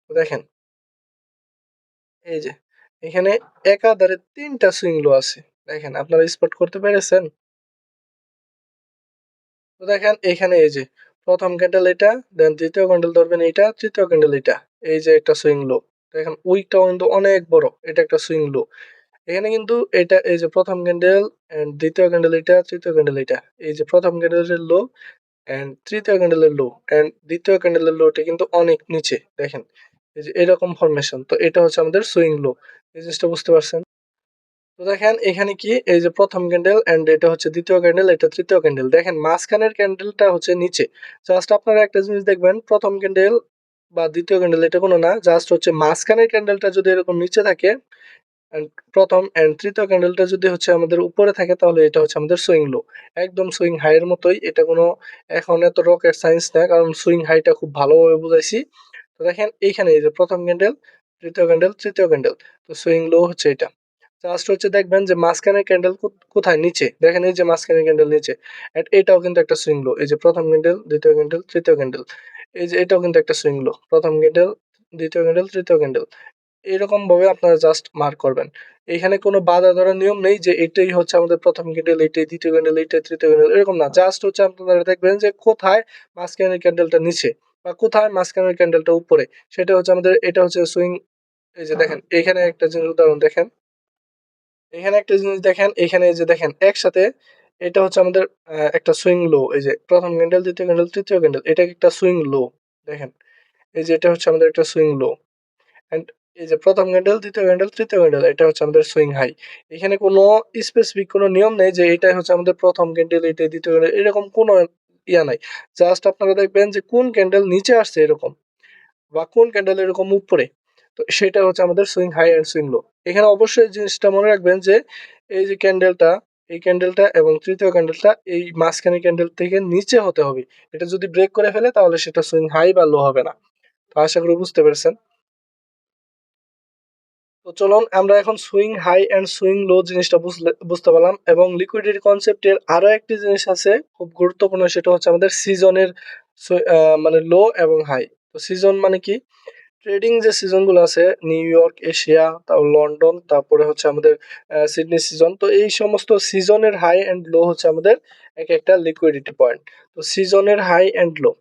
S1: তো দেখেন এই যে এখানে একাধারে ৩টা সুইং লো আছে। দেখেন আপনারা স্পট করতে পেরেছেন? তো দেখেন এখানে এই যে প্রথম ক্যান্ডেল এটা, দেন দ্বিতীয় ক্যান্ডেল ধরবেন এটা, তৃতীয় ক্যান্ডেল এটা। এই যে একটা সুইং লো। দেখেন উইকটাও কিন্তু অনেক বড়। এটা একটা সুইং লো। এখানে কিন্তু এটা এই যে প্রথম ক্যান্ডেল এন্ড দ্বিতীয় ক্যান্ডেল এটা, তৃতীয় ক্যান্ডেল এটা। এই যে প্রথম ক্যান্ডেলের লো এন্ড তৃতীয় ক্যান্ডেলের লো এন্ড দ্বিতীয় ক্যান্ডেলের লোটা কিন্তু অনেক নিচে। দেখেন এই যে এরকম ফরমেশন। তো এটা হচ্ছে আমাদের সুইং লো। এই জিনিসটা বুঝতে পারছেন? তো দেখেন এখানে কি এই যে প্রথম ক্যান্ডেল এন্ড এটা হচ্ছে দ্বিতীয় ক্যান্ডেল, এটা তৃতীয় ক্যান্ডেল। দেখেন মাঝখানের ক্যান্ডেলটা হচ্ছে নিচে। জাস্ট আপনারা একটা জিনিস দেখবেন, প্রথম ক্যান্ডেল বা দ্বিতীয় ক্যান্ডেল এটা কোনো না, জাস্ট হচ্ছে মাঝখানের ক্যান্ডেলটা যদি এরকম নিচে থাকে এন্ড প্রথম এন্ড তৃতীয় ক্যান্ডেলটা যদি হচ্ছে আমাদের উপরে থাকে তাহলে এটা হচ্ছে আমাদের সুইং লো। একদম সুইং হাই এর মতোই, এটা কোনো এখন এত রকেট সায়েন্স না, কারণ সুইং হাইটা খুব ভালোভাবে বুঝাইছি। তো দেখেন এইখানে এই যে প্রথম ক্যান্ডেল, তৃতীয় ক্যান্ডেল, তৃতীয় ক্যান্ডেল, তো সুইং লো হচ্ছে এটা। জাস্ট হচ্ছে দেখবেন যে মাঝখানের ক্যান্ডেল কোথায়, নিচে। দেখেন এই যে মাঝখানের ক্যান্ডেল নিচে, এন্ড এটাও কিন্তু একটা সুইং লো। এই যে প্রথম ক্যান্ডেল, দ্বিতীয় ক্যান্ডেল, তৃতীয় ক্যান্ডেল, এই যে এটাও কিন্তু একটা সুইং লো। প্রথম ক্যান্ডেল, দ্বিতীয় ক্যান্ডেল, তৃতীয় ক্যান্ডেল, এরকম ভাবে আপনারা জাস্ট মার্ক করবেন। এখানে কোনো বাঁধা ধরার নিয়ম নেই যে এটাই হচ্ছে আমাদের প্রথম ক্যান্ডেল, এটাই দ্বিতীয় ক্যান্ডেল, এটাই তৃতীয় ক্যান্ডেল, এরকম না। জাস্ট হচ্ছে আপনারা দেখবেন যে কোথায় মাঝখানের ক্যান্ডেলটা নিচে বা কোথায় মাঝখানের ক্যান্ডেলটা উপরে, সেটা হচ্ছে আমাদের, এটা হচ্ছে সুইং। এই যে দেখেন এখানে একটা জিনিস উদাহরণ দেখেন, এখানে একটা জিনিস দেখেন, এখানে এই যে দেখেন একসাথে এটা হচ্ছে আমাদের একটা সুইং লো। এই যে প্রথম ক্যান্ডেল, দ্বিতীয় ক্যান্ডেল, তৃতীয় ক্যান্ডেল, এটা একটা সুইং লো। দেখেন এই যে এটা হচ্ছে আমাদের একটা সুইং লো এন্ড এই যে প্রথম ক্যান্ডেল, দ্বিতীয় ক্যান্ডেল, তৃতীয় ক্যান্ডেল, এটা হচ্ছে আমাদের সুইং হাই। এখানে কোনো স্পেসিফিক কোনো নিয়ম নেই যে এটাই হচ্ছে আমাদের প্রথম ক্যান্ডেল, এটাই দ্বিতীয় ক্যান্ডেল, এরকম কোনো ইয়া নাই। জাস্ট আপনারা দেখবেন যে কোন ক্যান্ডেল নিচে আসছে এরকম বা কোন ক্যান্ডেল এরকম উপরে, তো সেটা হচ্ছে আমাদের swing high and swing low. এখানে অবশ্যই জিনিসটা মনে রাখবেন যে এই যে ক্যান্ডেলটা, এই ক্যান্ডেলটা এবং তৃতীয় ক্যান্ডেলটা এই মাঝখানে ক্যান্ডেল থেকে নিচে হতে হবে। এটা যদি ব্রেক করে ফেলে তাহলে সেটা সুইং হাই বা লো হবে না। তো আশা করি বুঝতে পেরেছেন। তো চলুন আমরা এখন swing high and swing low জিনিসটা বুঝতে পারলাম, এবং লিকুইডিটি কনসেপ্টের আরো একটি জিনিস আছে খুব গুরুত্বপূর্ণ, সেটা হচ্ছে আমাদের সিজনের মানে লো এবং হাই। তো সিজন মানে কি? ট্রেডিং যে সিজন গুলো আছে, নিউ ইয়র্ক, এশিয়া, তারপর লন্ডন, তারপরে হচ্ছে আমাদের সিডনি সিজন। তো এই সমস্ত সিজনের হাই এন্ড লো হচ্ছে আমাদের এক একটা লিকুইডিটি পয়েন্ট। তো সিজনের হাই এন্ড লো,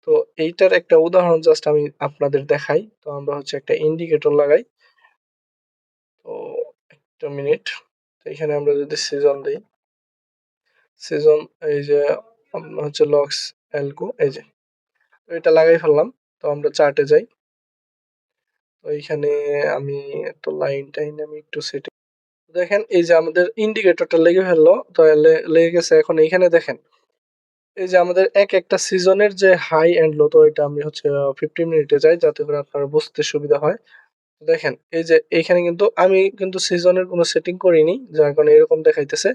S1: তো এইটার একটা উদাহরণ জাস্ট আমি আপনাদের দেখাই। তো আমরা হচ্ছে একটা ইন্ডিকেটর লাগাই। তো একটা মিনিট। তো এখানে আমরা যদি সিজন দিই, সিজন, এই যে আপনার হচ্ছে লক্স এলকো, এই যে, তো এটা লাগাই ফেললাম। তো আমরা চার্টে যাই। তো এইখানে আমি তো লাইন টাইন আমি একটু সেটিং, দেখেন এই যে আমাদের ইন্ডিকেটরটা লেগে ফেললো। তো লেগে গেছে। এখন এইখানে দেখেন এই যে আমাদের এক একটা সিজনের যে হাই এন্ড লো, তো এটা আমি হচ্ছে 15 মিনিটে যাই যাতে করে আপনারা বুঝতে সুবিধা হয়। তো দেখেন এই যে এইখানে কিন্তু আমি কিন্তু সিজনের কোনো সেটিং করিনি, যার কারণে এরকম দেখাইতেছে।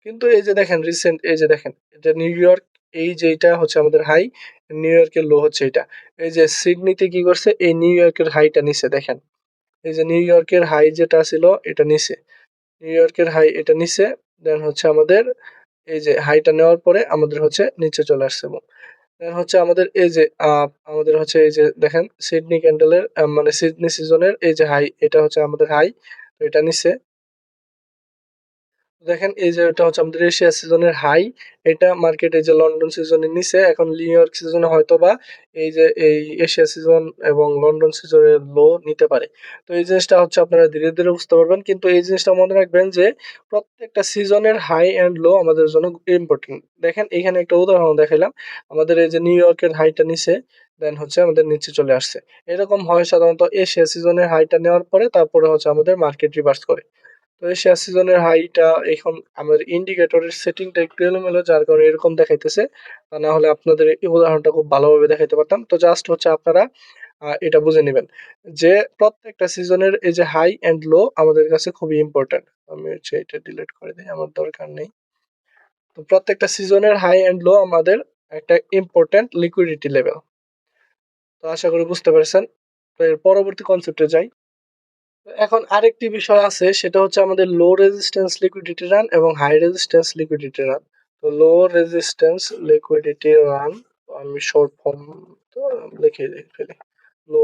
S1: কিন্তু এই যে দেখেন রিসেন্ট, এই যে দেখেন এটা নিউ ইয়র্ক, এই যে এটা হচ্ছে আমাদের হাই, নিউ ইয়র্কের লো হচ্ছে এটা। এই যে সিডনিতে কি করছে, এই নিউ ইয়র্কের হাইটা নিচে দেখেন। এই যে নিউ ইয়র্কের হাই যেটা ছিল এটা নিচে, নিউ ইয়র্কের হাই এটা নিচে। দেন হচ্ছে আমাদের এই যে হাইটা নেওয়ার পরে আমাদের হচ্ছে নিচে চলে আসছে। এবং দেন হচ্ছে আমাদের এই যে আমাদের হচ্ছে এই যে দেখেন সিডনি ক্যান্ডেলের মানে সিডনি সিজনের এই যে হাই, এটা হচ্ছে আমাদের হাই। তো এটা নিচে দেখেন এই যে এটা হচ্ছে আমাদের এশিয়া সিজনের হাই। এটা মার্কেট এই যে লন্ডন সিজনের নিচে, এখন নিউ ইয়র্ক সিজনে হয়তো বা এই যে এই এশিয়া সিজন এবং লন্ডন সিজনের লো নিতে পারে। তো এই জিনিসটা হচ্ছে আপনারা ধীরে ধীরে বুঝতে পারবেন, কিন্তু এই জিনিসটা মনে রাখবেন যে প্রত্যেকটা সিজনের হাই এন্ড লো আমাদের জন্য ইম্পর্টেন্ট। দেখেন এখানে একটা উদাহরণ দেখাইলাম, আমাদের এই যে নিউ ইয়র্কের হাইটা নিচে, দেন হচ্ছে আমাদের নিচে চলে আসছে। এরকম হয় সাধারণত এশিয়া সিজনের হাইটা নেওয়ার পরে, তারপরে হচ্ছে আমাদের মার্কেট রিভার্স করে। তো এই শেয়ার সিজনের হাইটা এখন আমাদের ইন্ডিকেটরের সেটিংটা একটু এলোমেলো, যার কারণে এরকম দেখাইতেছে। তা না হলে আপনাদের এই উদাহরণটা খুব ভালোভাবে দেখাইতে পারতাম। তো জাস্ট হচ্ছে আপনারা এটা বুঝে নেবেন যে প্রত্যেকটা সিজনের এই যে হাই এন্ড লো আমাদের কাছে খুবই ইম্পর্টেন্ট। আমি হচ্ছে এটা ডিলিট করে দিই, আমার দরকার নেই। তো প্রত্যেকটা সিজনের হাই এন্ড লো আমাদের একটা ইম্পর্টেন্ট লিকুইডিটি লেভেল। তো আশা করি বুঝতে পেরেছেন। তো এর পরবর্তী কনসেপ্টে যাই। এখন আরেকটি বিষয় আছে, সেটা হচ্ছে আমাদের লো রেজিস্ট্যান্স লিকুইডিটি রান এবং হাই রেজিস্ট্যান্স লিকুইডিটি রান। তো লো রেজিস্ট্যান্স লিকুইডিটি রান, আমি শর্ট ফর্ম তো লিখে ফেলি, low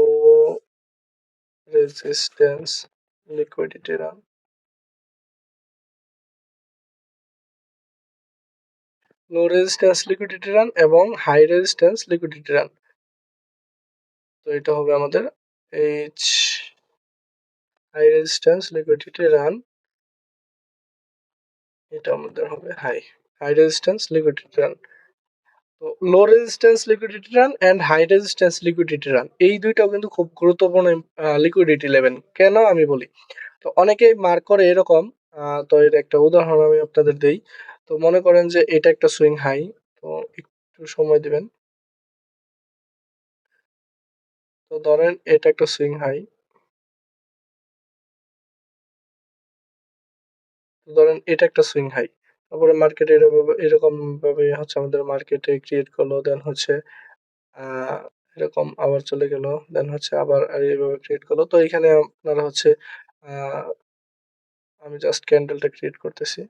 S1: resistance liquidity run. Low resistance liquidity run এবং হাই রেজিস্ট্যান্স লিকুইডিটি রান। তো এটা হবে আমাদের H, high resistance liquidity run, এটা আমাদের হবে high, high resistance liquidity run. তো low resistance liquidity run and high resistance liquidity run, এই দুইটাও কিন্তু খুব গুরুত্বপূর্ণ লিকুইডিটি লেভেল। কেন আমি বলি, তো অনেকেই মার্ক করে এরকম। তো এর একটা উদাহরণ আমি আপনাদের দেই। তো মনে করেন যে এটা একটা সুইং হাই। তো একটু সময় দিবেন। তো ধরেন এটা একটা সুইং হাই, ধরেন এটা একটা সুইং হাই। তারপরে মার্কেট এরকম এরকম ভাবে হচ্ছে আমাদের মার্কেটে ক্রিয়েট করলো, দেন হচ্ছে আহ এরকম আবার চলে গেল, দেন হচ্ছে আবার আর এইভাবে ক্রিয়েট করলো। তো এখানে আপনারা হচ্ছে আহ আমি জাস্ট ক্যান্ডেলটা ক্রিয়েট করতেছি।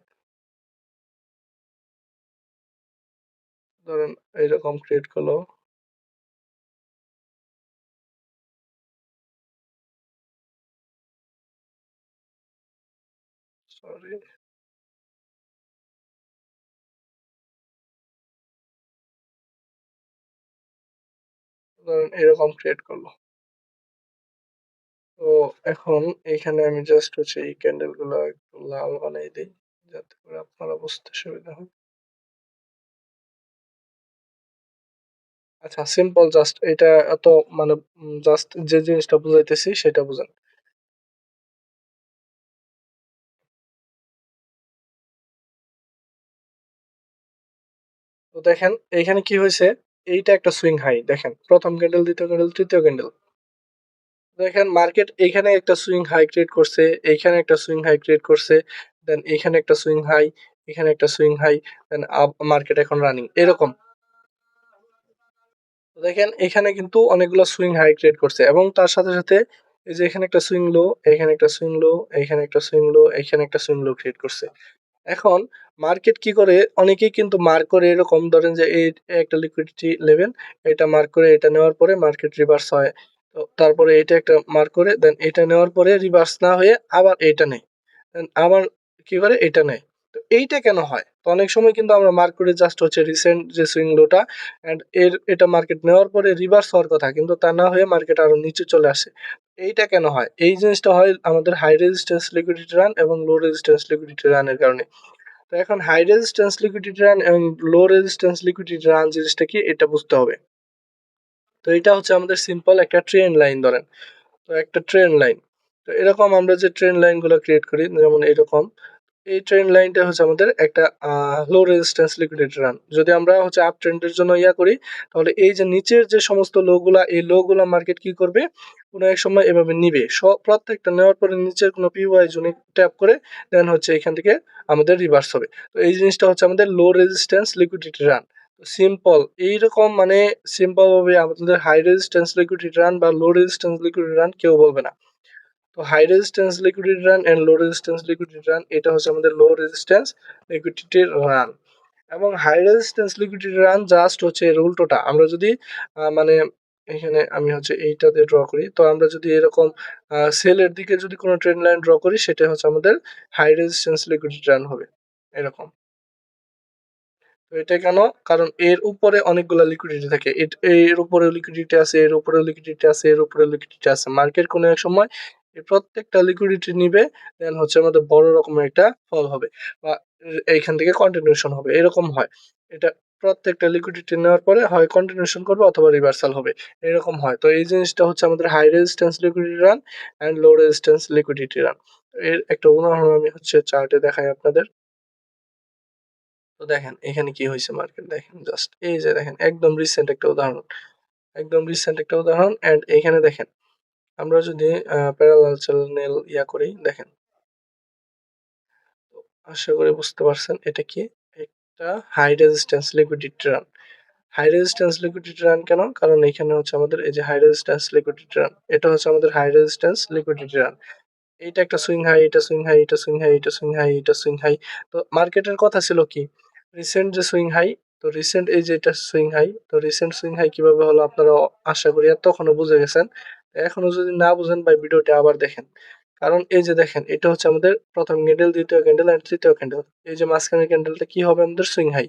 S1: ধরেন এইরকম ক্রিয়েট করলো, সরি, ধরেন এরকম ক্রিয়েট করলো। তো এখন এখানে আমি জাস্ট হচ্ছে এই ক্যান্ডেল গুলো একটু লাল বানাই দিই যাতে করে আপনারা বুঝতে সুবিধা হয়। আচ্ছা, সিম্পল, জাস্ট এটা এত মানে জাস্ট যে জিনিসটা বুঝাইতেছি সেটা বুঝেন। তো দেখেন এইখানে কি হয়েছে, এইটা একটা সুইং হাই, দেখেন প্রথম ক্যান্ডেল, দ্বিতীয় ক্যান্ডেল, তৃতীয় ক্যান্ডেল। দেখেন মার্কেট এইখানে একটা সুইং হাই ক্রিয়েট করছে, এইখানে একটা সুইং হাই ক্রিয়েট করছে, দেন এইখানে একটা সুইং হাই, এখানে একটা সুইং হাই, দেন মার্কেট এখন রানিং এরকম। তো দেখেন এখানে কিন্তু অনেকগুলো সুইং হাই ক্রিয়েট করছে এবং তার সাথে সাথে এই যে এখানে একটা সুইং লো, এখানে একটা সুইং লো, এখানে একটা সুইং লো, এখানে একটা সুইং লো ক্রিয়েট করছে। এখন মার্কেট কি করে, অনেকেই কিন্তু মার্ক করে এরকম, ধরেন যে এই একটা লিকুইডিটি লেভেল, এটা মার্ক করে এটা নেওয়ার পরে মার্কেট রিভার্স হয়। তো তারপরে এটা একটা মার্ক করে দেন এটা নেওয়ার পরে রিভার্স না হয়ে আবার এইটা নেয়, দেন আবার কি করে এটা নেয়। তো এইটা কেন হয়? তো অনেক সময় কিন্তু আমরা মার্ক করে জাস্ট হচ্ছে রিসেন্ট যে সুইং লোটা এন্ড এটা মার্কেট নেওয়ার পরে রিভার্স হওয়ার কথা, কিন্তু তা না হয়ে মার্কেট আরো নিচে চলে আসে। এইটা কেন হয়? এই জিনিসটা হয় আমাদের হাই রেজিস্ট্যান্স লিকুইডিটি রান এবং লো রেজিস্ট্যান্স লিকুইডিটি রানের কারণে। তো এখন হাই রেজিস্ট্যান্স লিকুইডিটি রান এবং লো রেজিস্ট্যান্স লিকুইডিটি রান জিনিসটা কি এটা বুঝতে হবে। তো এটা হচ্ছে আমাদের সিম্পল একটা ট্রেন লাইন ধরেন। তো একটা ট্রেন লাইন, তো এরকম আমরা যে ট্রেন লাইন গুলো ক্রিয়েট করি যেমন এরকম, এই ট্রেন লাইনটা হচ্ছে আমাদের একটা লো রেজিস্ট্যান্স লিকুইডিটি রান। যদি আমরা হচ্ছে আপ ট্রেন্ডের জন্য ইয়া করি, তাহলে এই যে নিচের যে সমস্ত লো গুলা এই লো গুলা মার্কেট কি করবে, কোনো এক সময় এভাবে নিবে, সব প্রত্যেকটা নেওয়ার পরে নিচের কোনো পিওয়াই জোনে ট্যাপ করে দেন হচ্ছে এখান থেকে আমাদের রিভার্স হবে। তো এই জিনিসটা হচ্ছে আমাদের low resistance liquidity run. Simple এইরকম মানে সিম্পল ভাবে আমাদের হাই রেজিস্ট্যান্স লিকুইডিটি রান বা লো রেজিস্ট্যান্স লিকুইডিটি রান কেউ বলবে না। তো high resistance liquidity run and low resistance liquidity run এটা হচ্ছে আমাদের লো রেজিস্ট্যান্স লিকুইডিটি রান। এবং high resistance liquidity run just হচ্ছে এর উল্টোটা। আমরা যদি মানে এখানে আমি হচ্ছে এইটাতে ড্র করি, তো আমরা যদি এরকম সেলের দিকে যদি কোনো ট্রেন্ড লাইন ড্র করি সেটা হচ্ছে আমাদের হাই রেজিস্ট্যান্স লিকুইডিটি রান হবে এরকম। তো এটা কেন? কারণ এর উপরে অনেকগুলা লিকুইডিটি থাকে। এর উপরে লিকুইডিটি আছে, এর উপরে লিকুইডিটি আছে, এর উপরে লিকুইডিটি আছে। মার্কেট কোনো এক সময় এই প্রত্যেকটা লিকুইডিটি নিবে, দেন হচ্ছে আমাদের বড় রকমের একটা ফল হবে বা এইখান থেকে কন্টিনিউশন হবে। এরকম হয়। এটা প্রত্যেকটা লিকুইডিটি নেওয়ার পরে হয় কন্টিনিউশন করবে অথবা রিভার্সাল হবে। এরকম হয়। তো এই জিনিসটা হচ্ছে আমাদের high resistance liquidity run and low resistance liquidity run. এর একটা উদাহরণ আমি হচ্ছে চার্টে দেখাই আপনাদের। তো দেখেন এখানে কি হয়েছে মার্কেট দেখেন জাস্ট এই যে দেখেন একদম রিসেন্ট একটা উদাহরণ, একদম রিসেন্ট একটা উদাহরণ এন্ড এখানে দেখেন আমরা যদি প্যারালাল চ্যানেল ইয়া করি দেখেন, তো আশা করি বুঝতে পারছেন এটা কি একটা high resistance liquidity run. High resistance liquidity run কেন? কারণ এখানে হচ্ছে আমাদের এই যে হাই রেজিস্ট্যান্স লিকুইডিটি রান, এটা হচ্ছে আমাদের হাই রেজিস্ট্যান্স লিকুইডিটি রান। এইটা একটা সুইং হাই, এটা সুইং হাই, এটা সুইং হাই, এটা সুইং হাই, এটা সুইং হাই। তো মার্কেটের কথা ছিল কি রিসেন্ট যে সুইং হাই, তো রিসেন্ট এই যে এটা সুইং হাই, তো রিসেন্ট সুইং হাই কিভাবে হলো আপনারা আশা করি এতক্ষণও বুঝে গেছেন। এখনো যদি না বুঝেন ভাই ভিডিওটা আবার দেখেন। কারণ এই যে দেখেন এটা হচ্ছে আমাদের প্রথম ক্যান্ডেল, দ্বিতীয় ক্যান্ডেল এন্ড তৃতীয় ক্যান্ডেল। এই যে মাঝখানের ক্যান্ডেলটা কি হবে আমাদের সুইং হাই।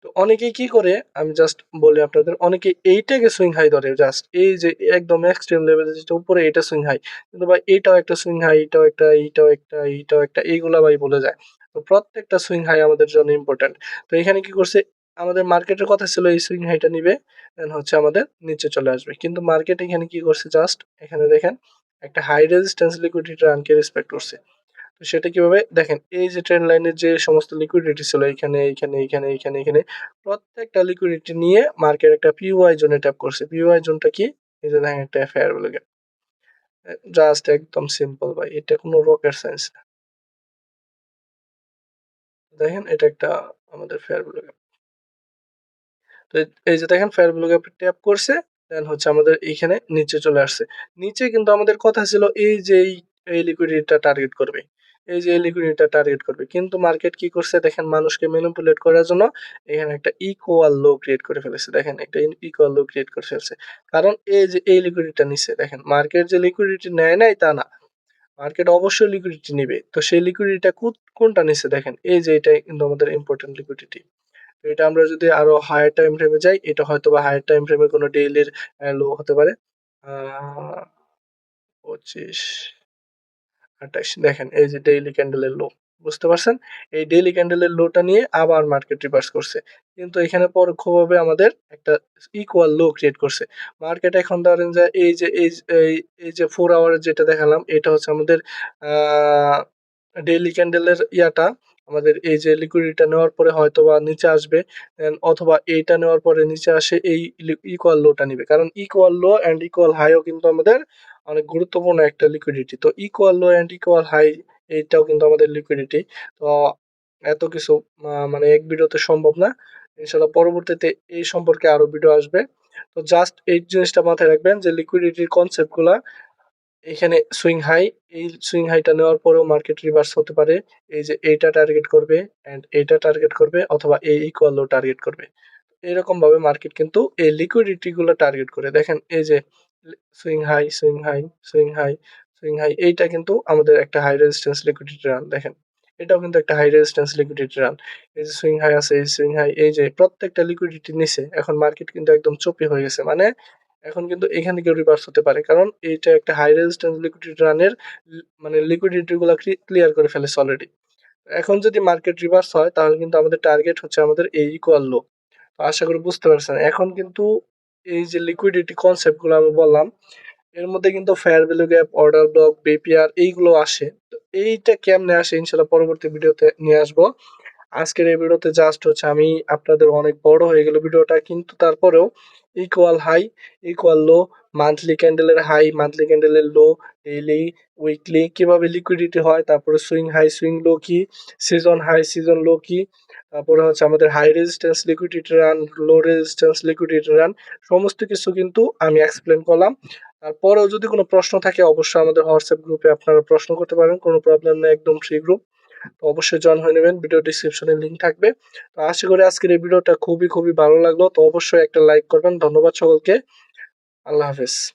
S1: তো অনেকেই কি করে আমি জাস্ট বলি আপনাদের, অনেকে এইটাকে সুইং হাই ধরে জাস্ট এই যে একদম এক্সট্রিম লেভেলে যেটা উপরে এটা সুইং হাই, কিন্তু ভাই এটাও একটা সুইং হাই, এটাও একটা, এইটাও একটা, এইটাও একটা, এইগুলা ভাই বলে যায়। তো প্রত্যেকটা সুইং হাই আমাদের জন্য ইম্পর্টেন্ট। তো এখানে কি করছে আমাদের মার্কেটের কথা ছিল এই সুইং হাইটা নিবে দেন হচ্ছে আমাদের নিচে চলে আসবে, কিন্তু মার্কেট এখানে কি করছে জাস্ট এখানে দেখেন একটা হাই রেজিস্ট্যান্স লিকুইডিটি রানকে রেসপেক্ট করছে। তো সেটা কিভাবে দেখেন এই যে ট্রেন্ড লাইনের যে সমস্ত লিকুইডিটি ছিল এখানে এখানে এখানে এখানে এখানে প্রত্যেকটা লিকুইডিটি নিয়ে মার্কেট একটা পিওয়াই জোনে ট্যাপ করছে। পিওয়াই জোনটা কি? এই যে দেখেন একটা ফেয়ার ভ্যালু গ্যাপ, জাস্ট একদম সিম্পল ভাই, এটা কোনো রকেট সায়েন্স না। দেখেন এটা একটা আমাদের ফেয়ার ভ্যালু গ্যাপ। তো এই যে দেখেন ফেয়ার ভ্যালু গ্যাপে ট্যাপ করছে দেন হচ্ছে আমাদের এইখানে নিচে চলে আসছে। নিচে কিন্তু আমাদের কথা ছিল এই যে এই লিকুইডিটিটা টার্গেট করবে, এই যে এই লিকুইডিটিটা টার্গেট করবে, কিন্তু মার্কেট কি করছে দেখেন মানুষকে ম্যানিপুলেট করার জন্য এখানে একটা ইকুয়াল লো ক্রিয়েট করে ফেলেছে। দেখেন একটা ইকুয়াল লো ক্রিয়েট করে ফেলছে, কারণ এই যে এই লিকুইডিটিটা নিচ্ছে দেখেন মার্কেট যে লিকুইডিটি নেয় নাই তা না, মার্কেট অবশ্যই লিকুইডিটি নিবে। তো সেই লিকুইডিটিটা কোনটা নিচ্ছে দেখেন এই যে এটাই কিন্তু আমাদের ইম্পর্টেন্ট লিকুইডিটি। এটা আমরা যদি আরো হায়ার টাইম ফ্রেমে যাই, এটা হয়তোবা হায়ার টাইম ফ্রেমে কোনো ডেইলির লো হতে পারে। আহ 25, 28 দেখেন এই যে ডেইলি ক্যান্ডেলের লো। বুঝতে পারছেন? এই ডেইলি ক্যান্ডেলের লোটা নিয়ে আবার মার্কেট রিভার্স করছে। কিন্তু এখানে পরোক্ষভাবে আমাদের একটা ইকুয়াল লো ক্রিয়েট করছে। মার্কেট এখন ধরেন যে এই যে 4 আওয়ারের যেটা দেখালাম এটা হচ্ছে আমাদের আহ ডেইলি ক্যান্ডেলের ইয়াটা আমাদের এই যে লিকুইডিটিটা নেওয়ার পরে হয়তোবা নিচে আসবে, দেন অথবা এইটা নেওয়ার পরে নিচে আসে এই ইকুয়াল লোটা নিবে, কারণ ইকুয়াল লো এন্ড ইকুয়াল হাইও কিন্তু আমাদের অনেক গুরুত্বপূর্ণ একটা লিকুইডিটি। তো equal low and equal high এইটাও কিন্তু আমাদের লিকুইডিটি। তো এত কিছু মানে এক ভিডিওতে সম্ভব না। ইনশাল্লাহ পরবর্তীতে এই সম্পর্কে আরো ভিডিও আসবে। তো জাস্ট এই জিনিসটা মাথায় রাখবেন যে লিকুইডিটির কনসেপ্ট গুলা এখানে সুইং হাই, এই সুইং হাইটা নেওয়ার পরেও মার্কেট রিভার্স হতে পারে। এই যে এইটা টার্গেট করবে এন্ড এইটা টার্গেট করবে অথবা এই ইকুয়াল লো টার্গেট করবে। এরকম ভাবে মার্কেট কিন্তু এই লিকুইডিটি গুলো টার্গেট করে। দেখেন এই যে swing high, swing high, swing high, swing high, এইটা কিন্তু আমাদের একটা হাই রেজিস্ট্যান্স লিকুইডিটি রান দেখেন। এটাও কিন্তু একটা হাই রেজিস্ট্যান্স লিকুইডিটি রান। এই যে সুইং হাই আছে, এই সুইং হাই, এই যে প্রত্যেকটা লিকুইডিটি নিচে। এখন মার্কেট কিন্তু একদম চুপি হয়ে গেছে। মানে এখন কিন্তু এখান থেকে রিভার্স হতে পারে। কারণ এইটা একটা হাই রেজিস্ট্যান্স লিকুইডিটি রানের মানে লিকুইডিটি গুলা ক্লিয়ার করে ফেলেছে অলরেডি। এখন যদি মার্কেট রিভার্স হয় তাহলে কিন্তু আমাদের টার্গেট হচ্ছে আমাদের এই ইকুয়াল লো। তো আশা করি বুঝতে পারছেন। এখন কিন্তু এই যে লিকুইডিটি কনসেপ্ট গুলো আমি বললাম, এর মধ্যে কিন্তু fair value gap, order block, BPR এইগুলো আসে। তো এইটা কেমনে আসে ইনশাআল্লাহ পরবর্তী ভিডিওতে নিয়ে আসবো। আজকের এই ভিডিওতে জাস্ট হচ্ছে আমি আপনাদের অনেক বড় হয়ে গেল ভিডিওটা, কিন্তু তারপরেও ইকুয়াল হাই, ইকুয়াল লো, মান্থলি ক্যান্ডেলের হাই, মান্থলি ক্যান্ডেলের লো, ডেইলি, উইকলি কিভাবে লিকুইডিটি হয়, তারপরে সুইং হাই সুইং লো কি, সিজন হাই সিজন লো কি, তারপরে হচ্ছে আমাদের high resistance liquidity run, low resistance liquidity run, সমস্ত কিছু কিন্তু আমি এক্সপ্লেন করলাম। তারপরেও যদি কোনো প্রশ্ন থাকে অবশ্যই আমাদের হোয়াটসঅ্যাপ গ্রুপে আপনারা প্রশ্ন করতে পারেন, কোনো প্রবলেম নেই, একদম ফ্রি গ্রুপ। তো অবশ্যই জয়েন হয়ে নেবেন, ভিডিও ডিসক্রিপশনে লিংক থাকবে। তো আশা করি আজকের এই ভিডিওটা খুবই খুবই ভালো লাগলো। তো অবশ্যই একটা লাইক করবেন। ধন্যবাদ সকলকে। আল্লাহ হাফেজ।